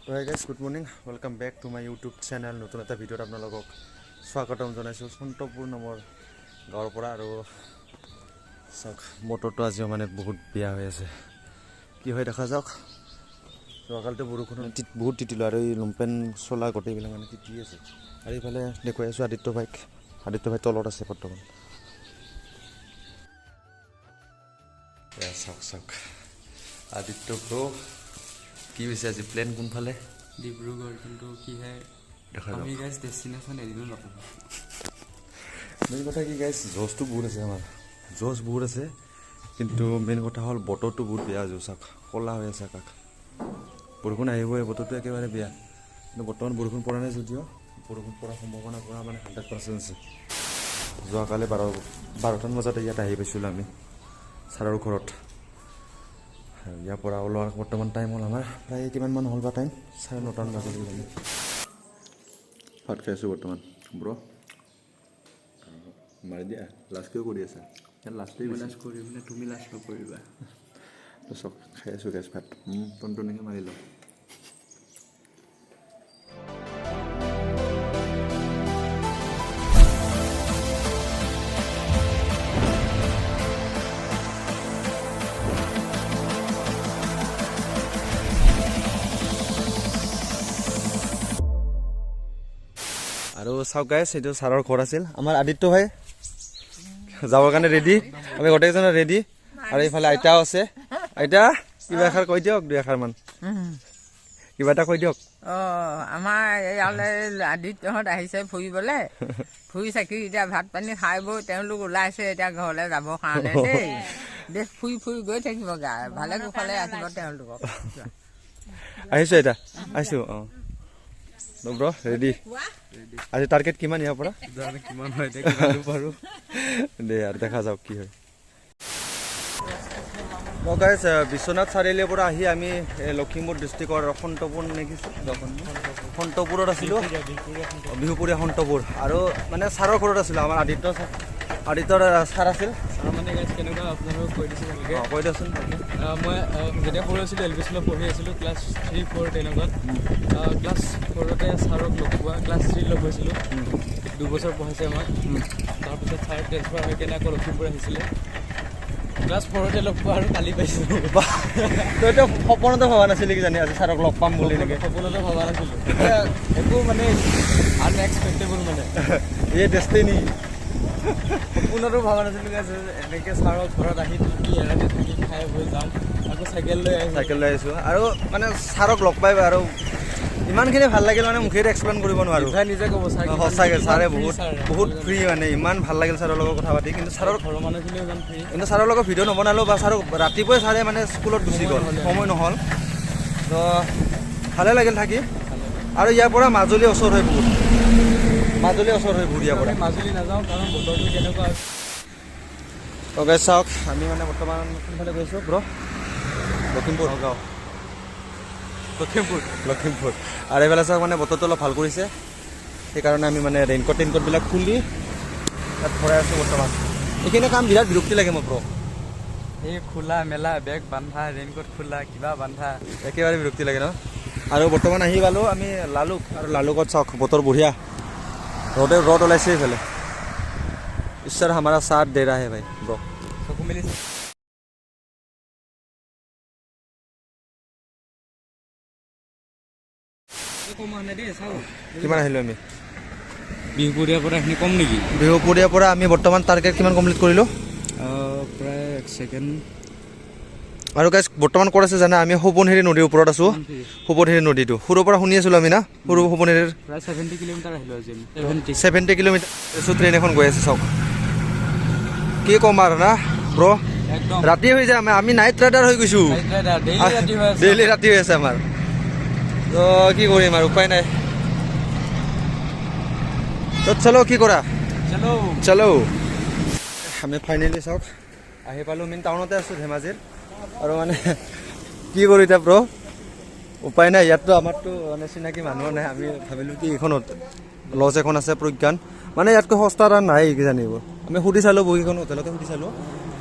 So hi guys, good morning. Welcome back to my YouTube channel. নতুন এটা ভিডিঅ'ত আপোনালোকক স্বাগতম জনাইছোঁ সন্তপুৰ নামৰ গাঁৱৰ পৰা। আৰু চাওক বতৰটো আজিও মানে বহুত বেয়া হৈ আছে, কি হয় দেখা যাওক। যোৱাকালিতে বৰষুণত বহুত তিতিলোঁ আৰু এই লুম্পেন চলা গোটেইবিলাক মানে তিতি আছে। আৰু এইফালে দেখুৱাই আছোঁ আদিত্য ভাই তলত আছে বৰ্তমান। চাওক আদিত্য ব্ৰ কি হৈছে আজি প্লেন কোনফালে? ডিব্ৰুগড়, কিন্তু কি হয় আমি গাইজ ডেষ্টিনেশ্যন এৰিব নাপাব। মেইন কথা কি গাইজ, জজটো বহুত আছে, আমাৰ জজ বহুত আছে, কিন্তু মেইন কথা হ'ল বতৰটো বহুত বেয়া হৈছে। চাওক ক'লা হৈ আছে আকাশ, বৰষুণ আহিবই, বতৰটো একেবাৰে বেয়া। কিন্তু বৰ্তমান বৰষুণ পৰা নাই যদিও বৰষুণ পৰাৰ সম্ভাৱনা পৰা মানে 100% আছে। যোৱাকালি 12টামান বজাত ইয়াত আহি পাইছিলোঁ আমি ছাৰৰ ঘৰত। ইয়াৰ পৰা ওলোৱাৰ বৰ্তমান টাইম হ'ল আমাৰ প্ৰায় কিমানমান হ'ল বা টাইম 9:30মান বাজিল। আমি ভাত খাই আছোঁ বৰ্তমান। ব্ৰ মাৰি দিয়া, লাষ্ট কিয় কৰি আছা? লাষ্টেই লাষ্ট কৰিম নে তুমি লাষ্ট নকৰিবা? চব খাই আছোঁ গেছ ভাত টনটনিকৈ মাৰি লওঁ। আৰু চাওক গাইছ, এইটো ছাৰৰ ঘৰ আছিল। আমাৰ আদিত্য ভাই যাবৰ কাৰণে ৰেডি, আমি গোটেইজনে ৰেডি। আৰু এইফালে আইতাও আছে। আইতা কিবা এষাৰ কৈ দিয়ক, 2 এষাৰমান কিবা এটা কৈ দিয়ক। আমাৰ ইয়ালৈ আদিত্যহঁত আহিছে ফুৰিবলৈ, ফুৰি চাকি এতিয়া ভাত পানী খাই বৈ তেওঁলোক ওলাইছে এতিয়া ঘৰলৈ যাবৰ কাৰণে দেই। দেশ ফুৰি ফুৰি গৈ থাকিব গা, ভালে কুশলে আহিব তেওঁলোকক। আহিছোঁ আইতা, আহিছোঁ। ব্ৰ ৰেডি। আজি টাৰ্গেট কিমান ইয়াৰ পৰা? কিমান হয় কিমান পাৰোঁ দে আৰু দেখা যাওক কি হয়। গাইছ, বিশ্বনাথ চাৰিআলিৰ পৰা আহি আমি লখিমপুৰ ডিষ্ট্ৰিক্টৰ সন্তপুৰ সন্তপুৰত আছিলোঁ, বিহুপুৰীয়া সন্তপুৰ। আৰু মানে ছাৰৰ ঘৰত আছিলোঁ, আমাৰ আদিত্যৰ ছাৰ আছিল। মানে গাইজ কেনেকুৱা আপোনালোকক কৈ দিছোঁ ভালকৈ। কৈ দিয়কচোন। মই যেতিয়া পঢ়ি আছিলোঁ LP স্কুলত পঢ়ি আছিলোঁ, ক্লাছ 3-4 তেনেকুৱাত। ক্লাছ 4তে ছাৰক লগ পোৱা, ক্লাছ 3 লগ হৈছিলোঁ, 2 বছৰ পঢ়াইছে আমাক। তাৰপিছত ছাৰ ট্ৰেন্সফাৰ হৈ কেনে আকৌ লখিমপুৰ আহিছিলে। ক্লাছ 4তে লগ পোৱা আৰু কালি পাইছিলোঁ। তইতো সপোনতে ভবা নাছিলি কিজানি আজি ছাৰক লগ পাম বুলি? এনেকৈ সপোনতে ভবা নাছিলোঁ, একো মানে আনএক্সপেক্টেবল মানে এই ডেষ্টিনি। সপোনতো ভবা নাছিলোঁ এনেকৈ ছাৰৰ ঘৰত আহি থাকি এৰাতি থাকি খাই বৈ যাম। আকৌ চাইকেল লৈ আহিছোঁ। আৰু মানে ছাৰক লগ পাই আৰু ইমানখিনি ভাল লাগিল, মানে মুখেৰে এক্সপ্লেইন কৰিব নোৱাৰোঁ। নিজে ক'ব সঁচাকৈ ছাৰে বহুত ফ্ৰী, মানে ইমান ভাল লাগিল ছাৰৰ লগত কথা পাতি। কিন্তু ছাৰৰ ঘৰৰ মানুহখিনিও ইমান ফ্ৰী। কিন্তু ছাৰৰ লগত ভিডিঅ' নবনালোঁ, বা ছাৰক ৰাতিপুৱাই ছাৰে মানে স্কুলত গুচি গ'ল, সময় নহ'ল। তো ভালে লাগিল থাকি। আৰু ইয়াৰ পৰা মাজুলী ওচৰ হয় বহুত, ইয়াৰ পৰা। মাজুলী নাযাওঁ কাৰণ বতৰটো কেনেকুৱা। অ'কে চাওক, আমি মানে বৰ্তমান কোনফালে গৈছোঁ ব্ৰ? লখিমপুৰ গাঁও, লখিমপুৰ। আৰু এইফালে চাওক মানে বতৰটো অলপ ভাল কৰিছে, সেইকাৰণে আমি মানে ৰেইনকোটবিলাক খুলি তাত ভৰাই আছোঁ বৰ্তমান। এইখিনি কাম বিৰাট বিৰক্তি লাগে মোৰ ব্ৰ। এই খোলা মেলা, বেগ বান্ধা, ৰেইনকোট খোলা, কিবা বান্ধা, একেবাৰে বিৰক্তি লাগে ন। আৰু বৰ্তমান আহি পালোঁ আমি লালুক। আৰু লালুকত চাওক বতৰ বঢ়িয়া, ৰ'দ ওলাইছে এইফালে। ঈশ্বৰ হামাৰা সাথ দে ৰহা হে ভাই ব্ৰ। চকু মেলি কিমান আহিলোঁ আমি? বিহুপুৰীয়াৰ পৰা এইখিনি কম নেকি? বিহুপুৰীয়াৰ পৰা আমি বৰ্তমান টাৰ্গেট কিমান কমপ্লিট কৰিলোঁ? প্ৰায় 1 ছেকেণ্ড। আৰু গাইজ বৰ্তমান ক'ত আছে জানা? আমি সোৱণশিৰি নদীৰ ওপৰত আছোঁ। সোৱণশিৰি নদীটো সৰুৰ পৰা শুনি আছিলোঁ আমি না, সৰু সোৱণশিৰিৰ। প্ৰায় 70 কিলোমিটাৰ আহিলোঁ আজি। 70 কিলোমিটাৰ ট্ৰেইন এখন গৈ আছে। চাওক কি ক'ম আৰু না ব্ৰ, ৰাতি হৈ যায়। আমি নাইট ৰাইডাৰ হৈ গৈছোঁ, ডেইলি ৰাতি হৈ আছে আমাৰ। তো কি কৰিম আৰু, উপায় নাই। তো চলো, কি কৰা, চলো। আমি ফাইনেলি চাওক আহি পালোঁ, মেইন টাউনতে আছোঁ ধেমাজিৰ। আৰু মানে কি কৰোঁ এতিয়া ব্ৰ, উপায় নাই। ইয়াততো আমাৰতো মানে চিনাকি মানুহ নাই। আমি ভাবিলোঁ কি এইখনত লজ এখন আছে প্ৰজ্ঞান, মানে ইয়াতকৈ সস্তা এটা নাই কিজানিব। আমি সুধি চালোঁ, বহুকেইখন হোটেলতে সুধি চালোঁ,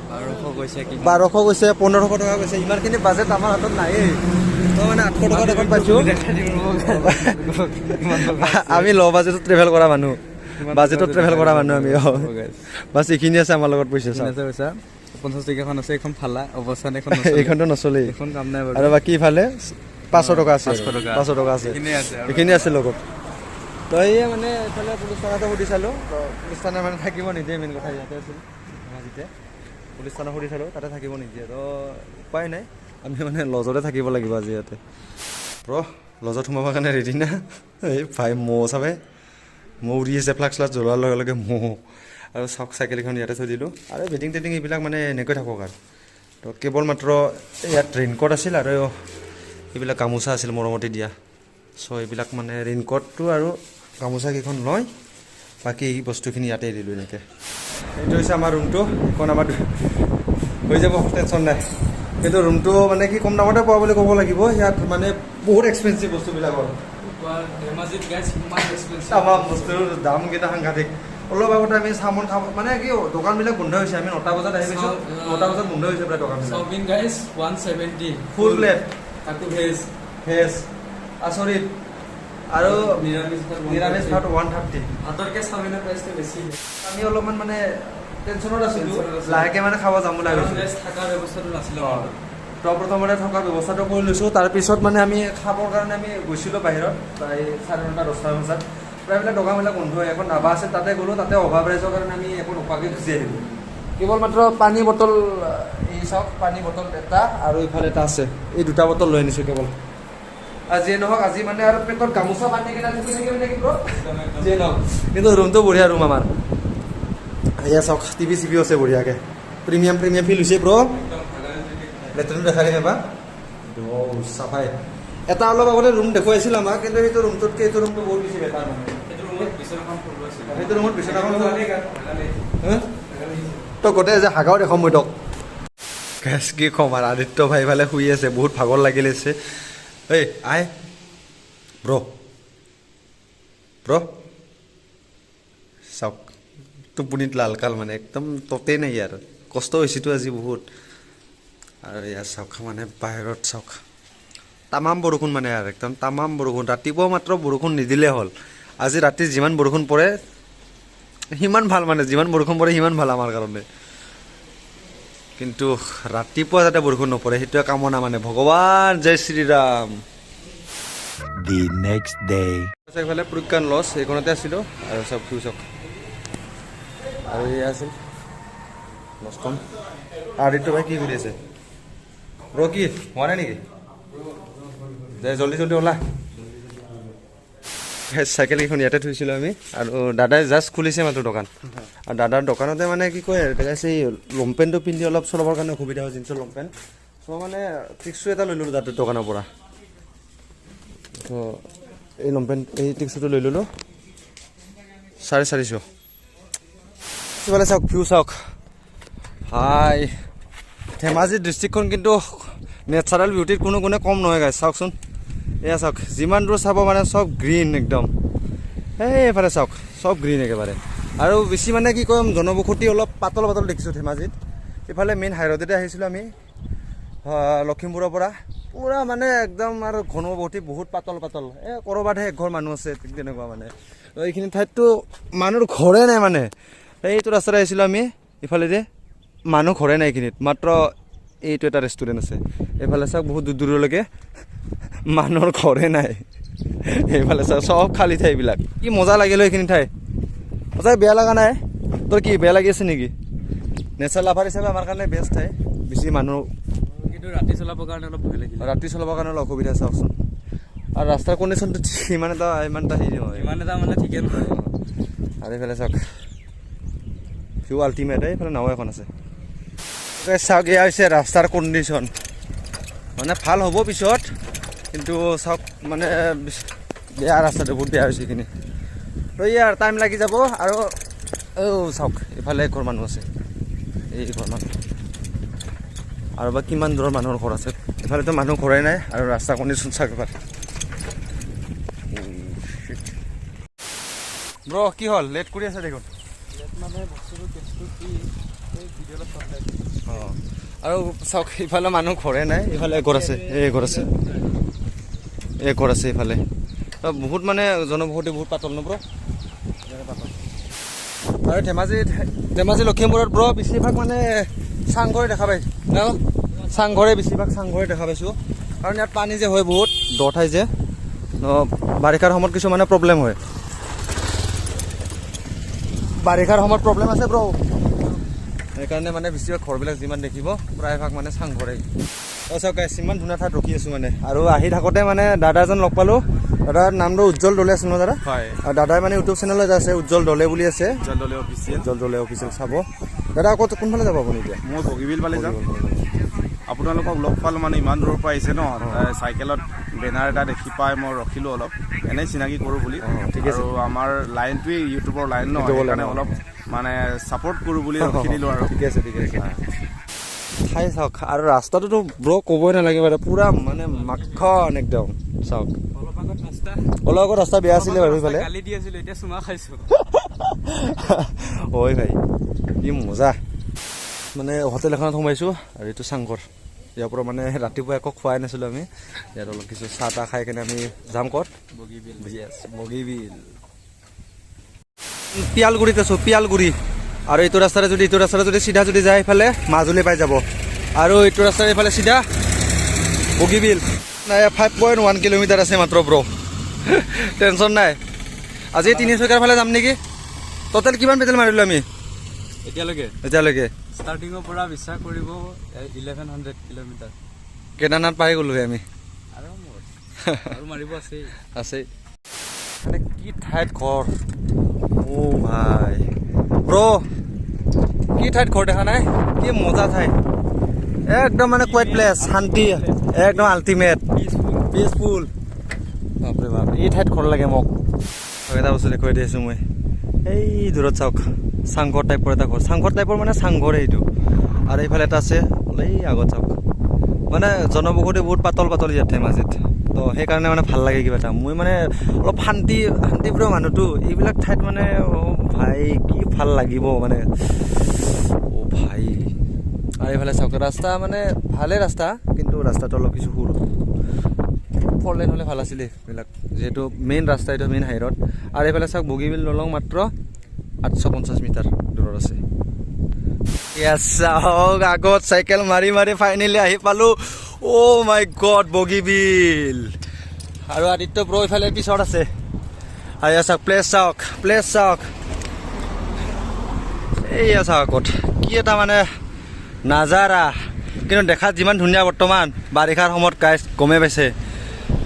1200 কৈছে কি 1200 কৈছে 1500 টকা কৈছে ইমানখিনি বাজেট আমাৰ হাতত নাইয়ে তো মানে 800 টকা দেখোন পাইছোঁ আমি ল' বাজেটত ট্ৰেভেল কৰা মানুহ বাজেটত ট্ৰেভেল কৰা মানুহ আমি বাছ এইখিনি আছে আমাৰ লগত পইচা পইচা 50 টকাখন আছে এখন ফালা অৱস্থান এখন এইখনতো নচলেই এখন কাম নাই বাৰু আৰু বাকী ইফালে 500 টকা আছে 500 টকা আছে এইখিনি আছে লগত তো এই মানে এইফালে পুলিচ থানাটো সুধি চালোঁ তো পুলিচ থানা মানে থাকিব নিদিয়ে মেইন কথা ইয়াতে আছিল ধেমাজিতে পুলিচ থানা সুধি চালোঁ তাতে থাকিব নিদিয়ে তো উপায় নাই আমি মানে লজতে থাকিব লাগিব আজি ইয়াতে লজত সোমাবৰ কাৰণে ৰেডি না এই ভাই ম'হ চাবে ম'হ উৰি আছে ফ্লাক্স চ্লাক্স জ্বলোৱাৰ লগে লগে ম'হ আৰু চাওক চাইকেলখন ইয়াতে থৈ দিলোঁ আৰু বেটিং টেটিং এইবিলাক মানে এনেকৈ থাকক আৰু তো কেৱল মাত্ৰ ইয়াত ৰেইনকোট আছিল আৰু এইবিলাক গামোচা আছিল মৰমতে দিয়া চ' এইবিলাক মানে ৰেইনকোটটো আৰু গামোচাকেইখন লয় বাকী এই বস্তুখিনি ইয়াতে দিলোঁ এনেকৈ এইটো হৈছে আমাৰ ৰুমটো এইখন আমাৰ হৈ যাব টেনশ্যন নাই কিন্তু ৰুমটো মানে কি কম দামতে পোৱা বুলি ক'ব লাগিব ইয়াত মানে বহুত এক্সপেঞ্চিভ বস্তুবিলাক হ'ল ধেমাজিত গাইছ ইমান এক্সপেঞ্চিভ আমাৰ বস্তুৰ দামকেইটা সাংঘাতিক অলপ আগতে আমি চামন খাব মানে কি দোকানবিলাক বন্ধ হৈছে আমি 9টা বজাত আহি পাইছোঁ 9টা বজাত বন্ধ হৈছে প্ৰায় দোকানবিলাক চাওমিন গাইছ 170 ফুল প্লেট তাকো ভেজ আচৰিত আৰু নিৰামিষ ভাত 130 আতৰকে চাওমিনৰ প্ৰাইচটো বেছি আমি অলপমান মানে টেনশ্যনত আছিলোঁ লাহেকৈ মানে খাব যাম বুলি ভাবিছোঁ থকাৰ ব্যৱস্থাটো নাছিলে তো প্ৰথমতে থকাৰ ব্যৱস্থাটো কৰি লৈছোঁ তাৰপিছত মানে আমি খাবৰ কাৰণে আমি গৈছিলোঁ বাহিৰত প্ৰায় 9:30 10টা বজাত প্ৰায়বিলাক দোকানবিলাক বন্ধ হয় এখন ধাবা আছে তাতে গ'লোঁ তাতে অভাৱ ৰাইজৰ কাৰণে আমি একো নোখোৱাকৈ গুচি আহিলোঁ কেৱল মাত্ৰ পানী বটল এই চাওক পানী বটল এটা আৰু ইফালে এটা আছে এই 2টা বটল লৈ আনিছোঁ কেৱল যিয়ে নহওক আজি মানে আৰু পেটত গামোচা বান্ধি কিনে থাকিব নেকি যিয়ে নহওক কিন্তু ৰুমটো বঢ়িয়া ৰুম আমাৰ এয়া চাওক টিভি চিভি আছে বঢ়িয়াকৈ প্ৰিমিয়াম ফিল হৈছে ব্ৰ লেট্ৰিনো দেখালি নাপা চাফাই এটা অলপ আগতে ৰুম দেখুৱাইছিল আমাক কিন্তু সেইটো ৰুমটোতকৈ এইটো ৰুমটো বহুত বেছি বেটাৰ মানে সেইটো ৰুমত বিচনাখন তো গোটেই যে হাগাও দেখোঁ মই তোক গেছ কি ক'ম আৰু আদিত্য ভাই ফালে শুই আছে বহুত ভাগৰ লাগি লৈছে এই আই ব্ৰ চাওক টোপনিত লালকাল মানে একদম ততেই নাই ইয়াৰ কষ্ট হৈছেতো আজি বহুত আৰু ইয়াৰ চাওক মানে বাহিৰত চাওক তামাম বৰষুণ মানে আৰু একদম তামাম বৰষুণ ৰাতিপুৱা মাত্ৰ বৰষুণ নিদিলে হ'ল আজি ৰাতি যিমান বৰষুণ পৰে সিমান ভাল মানে যিমান বৰষুণ পৰে সিমান ভাল আমাৰ কাৰণে কিন্তু ৰাতিপুৱা যাতে বৰষুণ নপৰে সেইটোৱে কামনা মানে ভগৱান জয় শ্ৰীৰাম The next day. এইফালে প্ৰজ্ঞান লজ এইখনতে আছিলোঁ আৰু চব ফুৰি চাওক আৰু এই আছিল লজখন আদিত্য ভাই কি কৰি আছে কি হোৱা নাই নেকি দে জল্দি ওলা চাইকেলকেইখন ইয়াতে থৈছিলোঁ আমি আৰু দাদাই জাষ্ট খুলিছে মাত্ৰ দোকান আৰু দাদাৰ দোকানতে মানে কি কয় এই লংপেণ্টটো পিন্ধি অলপ চলাবৰ কাৰণে অসুবিধা হয় জিন্সৰ লংপেণ্ট চ' মানে টিক্সু এটা লৈ ল'লোঁ দাদাৰ দোকানৰ পৰা তো এই লংপেণ্ট এই টিক্সুটো লৈ ল'লোঁ 450 সিফালে চাওক ভিউ চাওক হাই ধেমাজি ডিষ্ট্ৰিক্টখন কিন্তু নেচাৰেল বিউটিত কোনো কম নহয় গাইছ চাওকচোন এয়া চাওক যিমান দূৰ চাব মানে চব গ্ৰীণ একদম এইফালে চাওক চব গ্ৰীণ একেবাৰে আৰু বেছি মানে কি ক'ম জনবসতি অলপ পাতল দেখিছোঁ ধেমাজিত ইফালে মেইন হাইৰডতে আহিছিলোঁ আমি লখিমপুৰৰ পৰা পুৰা মানে একদম আৰু ঘনবসতি বহুত পাতল ক'ৰবাতহে এঘৰ মানুহ আছে তেনেকুৱা মানে এইখিনি ঠাইততো মানুহৰ ঘৰে নাই মানে এইটো ৰাস্তাতে আহিছিলোঁ আমি ইফালেদি মানুহ ঘৰে নাই এইখিনিত মাত্ৰ এইটো এটা ৰেষ্টুৰেণ্ট আছে এইফালে চাওক বহুত দূৰলৈকে মানুহৰ ঘৰে নাই এইফালে চাওক চব খালী ঠাই এইবিলাক কি মজা লাগিলে এইখিনি ঠাই সঁচাই বেয়া লগা নাই তোৰ কি বেয়া লাগি আছে নেকি নেচাৰ লাভাৰ হিচাপে আমাৰ কাৰণে বেষ্ট ঠাই বেছি মানুহ কিন্তু ৰাতি চলাবৰ কাৰণে অলপ ভয় লাগিল ৰাতি চলাবৰ কাৰণে অলপ অসুবিধা চাওকচোন আৰু ৰাস্তাৰ কণ্ডিশ্যনটো ইমান এটা হেৰি নহয় ইমান এটা মানে ঠিকে নহয় আৰু এইফালে চাওক ভিউ আল্টিমেট এইফালে নাও এখন আছে চাওক এয়া হৈছে ৰাস্তাৰ কণ্ডিশ্যন মানে ভাল হ'ব পিছত কিন্তু চাওক মানে বেয়া ৰাস্তাটো বহুত বেয়া হৈছে এইখিনি তো ইয়াৰ টাইম লাগি যাব আৰু চাওক এইফালে ঘৰ মানুহ আছে এই ঘৰ মানুহ আৰু বা কিমান দূৰৰ মানুহৰ ঘৰ আছে এইফালেতো মানুহ ঘৰেই নাই আৰু ৰাস্তা কণ্ডিশ্যন চাওক এবাৰ ব্ৰ কি হ'ল লেট কৰি আছে দেখোন মানে বস্তুটো কেছটো কি এই ভিডিঅ'ত আৰু চাওক ইফালে মানুহ ঘৰে নাই, ইফালে ঘৰ আছে, এই ঘৰ আছে, এই ঘৰ আছে ইফালে। বহুত মানে জনবসতি বহুত পাতল ন ব্ৰ, আৰু ধেমাজি লখিমপুৰত ব্ৰ বেছিভাগ মানে চাংঘৰে দেখা পাই ন, চাংঘৰে বেছিভাগ চাংঘৰে দেখা পাইছোঁ। কাৰণ ইয়াত পানী যে হয় বহুত দ ঠাই যে, বাৰিষাৰ সময়ত কিছুমানে প্ৰব্লেম হয়, বাৰিষাৰ সময়ত প্ৰব্লেম আছে ব্ৰ। সেইকাৰণে মানে বেছিভাগ ঘৰবিলাক যিমান দেখিব প্ৰায়ভাগ মানে চাংঘৰে। চাওক গাইছ, ইমান ধুনীয়া ঠাইত ৰখি আছোঁ মানে। আৰু আহি থাকোঁতে মানে দাদা এজন লগ পালোঁ, দাদাৰ নামটো উজ্জ্বল দলে আছিল ন দাদা? হয়। আৰু দাদাই মানে ইউটিউব চেনেল এটা আছে উজ্জ্বল দলে বুলি আছে, উজ্জ্বল দলে অফিচিয়েল চাব। দাদা আকৌ কোনফালে যাব আপুনি এতিয়া? মই বগীবিল ফালে যাম। আপোনালোকক লগ পালোঁ মানে ইমান দূৰৰ পৰা আহিছে ন, চাইকেলত বেনাৰ এটা দেখি পাই মই ৰখিলোঁ অলপ, এনেই চিনাকি কৰোঁ বুলি। ঠিক আছে। আৰু আমাৰ লাইনটোৱে ইউটিউবৰ লাইন ন, সেইকাৰণে অলপ মানে ছাপৰ্ট কৰোঁ বুলি ৰখি দিলোঁ আৰু। ঠিক আছে, ঠিক আছে। ঠাই চাওক, আৰু ৰাস্তাটোতো ব্ৰ ক'বই নালাগে বাৰু, পূৰা মানে মাখন একদম। চাওক অলপ আগত ৰাস্তা বেয়া আছিলে বাৰু ইফালে। গালি দি আছিলোঁ, এতিয়া চুমা খাইছোঁ। হয় ভাই, কি মজা। মানে হোটেল এখনত সোমাইছোঁ, আৰু এইটো চাংঘৰ। ইয়াৰ পৰা মানে ৰাতিপুৱা একো খোৱাই নাছিলোঁ আমি, ইয়াত অলপ কিছু চাহ তাহ খাই কিনে আমি যাম ক'ত? বগীবিল। পিয়ালগুৰিত আছোঁ, পিয়ালগুৰি। আৰু এইটো ৰাস্তাৰে যদি চিধা যদি যায় এইফালে মাজুলী পাই যাব। আৰু এইটো ৰাস্তাৰে এইফালে চিধা বগীবিল। 5.1 কিলোমিটাৰ আছে মাত্ৰ ব্ৰ, টেনশ্যন নাই। আজি তিনিচুকীয়াৰ ফালে যাম নেকি? টোটেল কিমান পেডেল মাৰিলোঁ আমি এতিয়ালৈকে? ষ্টাৰ্টিঙৰ পৰা বিশ্বাস কৰিব 1100 কিলোমিটাৰ কেদাৰনাথ পাই গ'লোহে আমি। আৰু মাৰিব আছেই। মানে কি ঠাইত ঘৰ, অ' ভাই ব্ৰ, কি ঠাইত ঘৰ দেখা নাই? কি মজা ঠাই, একদম মানে কুৱাইট প্লেচ, শান্তি একদম আল্টিমেট, পিচফুল। বাপৰে বাপ, এই ঠাইত ঘৰ লাগে মোক। এটা বস্তু দেখুৱাই দি আছোঁ মই, এই দূৰত চাওক চাংঘৰ টাইপৰ এটা ঘৰ, চাংঘৰ টাইপৰ মানে চাংঘৰে এইটো। আৰু এইফালে এটা আছে, এই আগত চাওক, মানে জনবসতি বহুত পাতল ইয়াত ধেমাজিত। তো সেইকাৰণে মানে ভাল লাগে কিবা এটা। মই মানে অলপ শান্তিপ্ৰিয় মানুহটো, এইবিলাক ঠাইত মানে অ' ভাই কি ভাল লাগিব মানে, অ' ভাই। আৰু এইফালে চাওক ৰাস্তা মানে ভালে ৰাস্তা, কিন্তু ৰাস্তাটো অলপ কিছু সৰু। 4 লেন হ'লে ভাল আছিলে এইবিলাক, যিহেতু মেইন ৰাস্তা এইটো, মেইন হাইৰোড। আৰু এইফালে চাওক বগীবিল দলং মাত্ৰ 850 মিটাৰ দূৰত আছে। চাওক আগত চাইকেল মাৰি ফাইনেলি আহি পালোঁ। অ' মাই গড, বগীবিল। আৰু আদিত্য ব্ৰ ইফালে পিছত আছে। আৰু এয়া চাওক প্লেচ চাওক, এইয়া চাওক আগত কি এটা মানে নাজাৰা। কিন্তু দেখাত যিমান ধুনীয়া বৰ্তমান বাৰিষাৰ সময়ত গাইজ গমেই পাইছে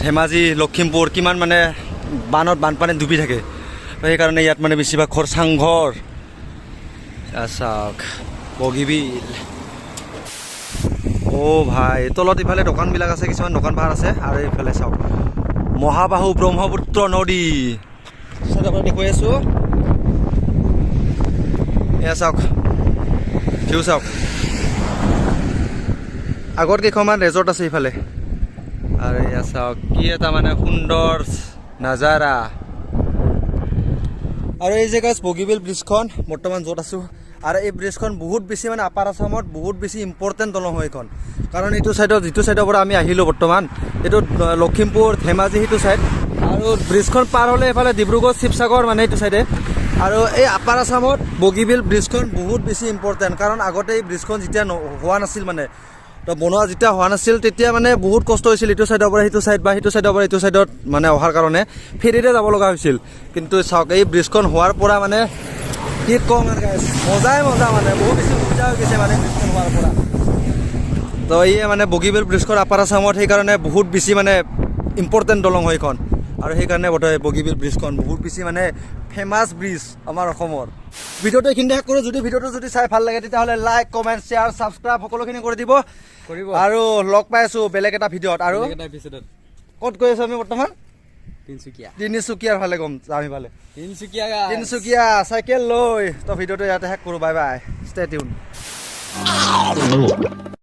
ধেমাজি লখিমপুৰ কিমান মানে বানপানীত ডুবি থাকে। সেইকাৰণে ইয়াত মানে বেছিভাগ ঘৰ চাংঘৰ। চাওক বগীবিল, অ' ভাই তলত ইফালে দোকানবিলাক আছে, কিছুমান দোকান পাহাৰ আছে। আৰু এইফালে চাওক মহাবাহু ব্ৰহ্মপুত্ৰ নদী দেখুৱাই আছোঁ। এয়া চাওক ভিউ চাওক, আগত কেইখনমান ৰেজৰ্ট আছে ইফালে। আৰু এয়া চাওক কি এটা মানে সুন্দৰ নাজাৰা। আৰু এই যে গাইজ বগীবিল ব্ৰিজখন বৰ্তমান য'ত আছোঁ, আৰু এই ব্ৰিজখন বহুত বেছি মানে আপাৰ আছামত বহুত বেছি ইম্পৰ্টেণ্ট দলং হয় এইখন। কাৰণ এইটো ছাইডত, যিটো ছাইডৰ পৰা আমি আহিলোঁ বৰ্তমান, এইটো লখিমপুৰ ধেমাজি সেইটো ছাইড। আৰু ব্ৰিজখন পাৰ হ'লে এইফালে ডিব্ৰুগড় শিৱসাগৰ মানে এইটো ছাইডে। আৰু এই আপাৰ আছামত বগীবিল ব্ৰিজখন বহুত বেছি ইম্পৰ্টেণ্ট। কাৰণ আগতে এই ব্ৰিজখন যেতিয়া হোৱা নাছিল, মানে তো বনোৱা যেতিয়া হোৱা নাছিল, তেতিয়া মানে বহুত কষ্ট হৈছিল ইটো ছাইডৰ পৰা সিটো ছাইড বা সিটো ছাইডৰ পৰা এইটো ছাইডত মানে অহাৰ কাৰণে ফেৰীৰে যাব লগা হৈছিল। কিন্তু চাওক এই ব্ৰিজখন হোৱাৰ পৰা মানে কি কওঁ মানে মজা মানে বহুত বেছি সুবিধা হৈ গৈছে মানে ব্ৰিজখন হোৱাৰ পৰা। তো এই মানে বগীবিল ব্ৰিজখন আপাৰ আছামত সেইকাৰণে বহুত বেছি মানে ইম্পৰ্টেণ্ট দলং হয় এইখন। আৰু সেইকাৰণে বোধহয় বগীবিল ব্ৰিজখন বহুত বেছি মানে ফেমাছ ব্ৰিজ আমাৰ অসমৰ। ভিডিঅ'টো এইখিনিতে শেষ কৰোঁ। যদি ভিডিঅ'টো চাই ভাল লাগে তেতিয়াহ'লে লাইক, কমেণ্ট, শ্বেয়াৰ, ছাবস্ক্ৰাইব সকলোখিনি কৰি দিব। আৰু লগ পাই আছোঁ বেলেগ এটা ভিডিঅ'ত। আৰু ক'ত গৈ আছোঁ আমি বৰ্তমান? তিনিচুকীয়াৰ ফালে যাম ইফালে তিনিচুকীয়া চাইকেল লৈ। তো ভিডিঅ'টো ইয়াতে শেষ কৰোঁ। Bye bye, stay tune.